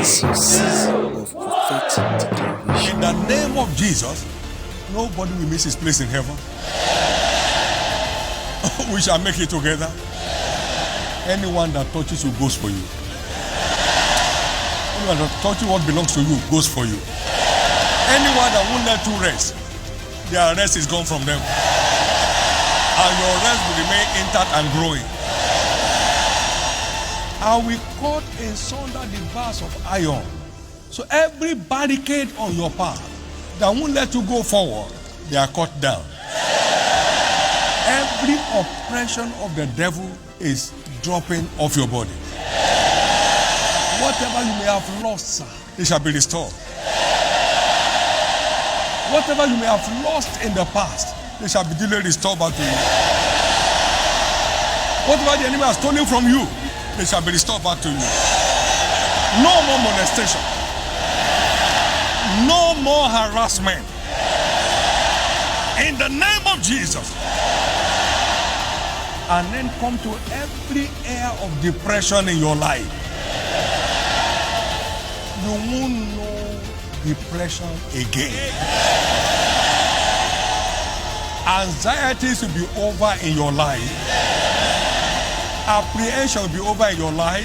is your season of prophetic declaration. In the name of Jesus, nobody will miss his place in heaven. We shall make it together. Anyone that touches you goes for you. Anyone that touches what belongs to you goes for you. Anyone that won't let you rest, their rest is gone from them. And your rest will remain intact and growing. And we cut asunder the bars of iron. So every barricade on your path that won't let you go forward, they are cut down. Every oppression of the devil is dropping off your body. Whatever you may have lost, sir, it shall be restored. Whatever you may have lost in the past, they shall be duly restored back to you. Whatever the enemy has stolen from you, they shall be restored back to you. No more molestation. No more harassment. In the name of Jesus. And then come to every area of depression in your life. You won't know depression again. Anxieties will be over in your life. Apprehension will be over in your life.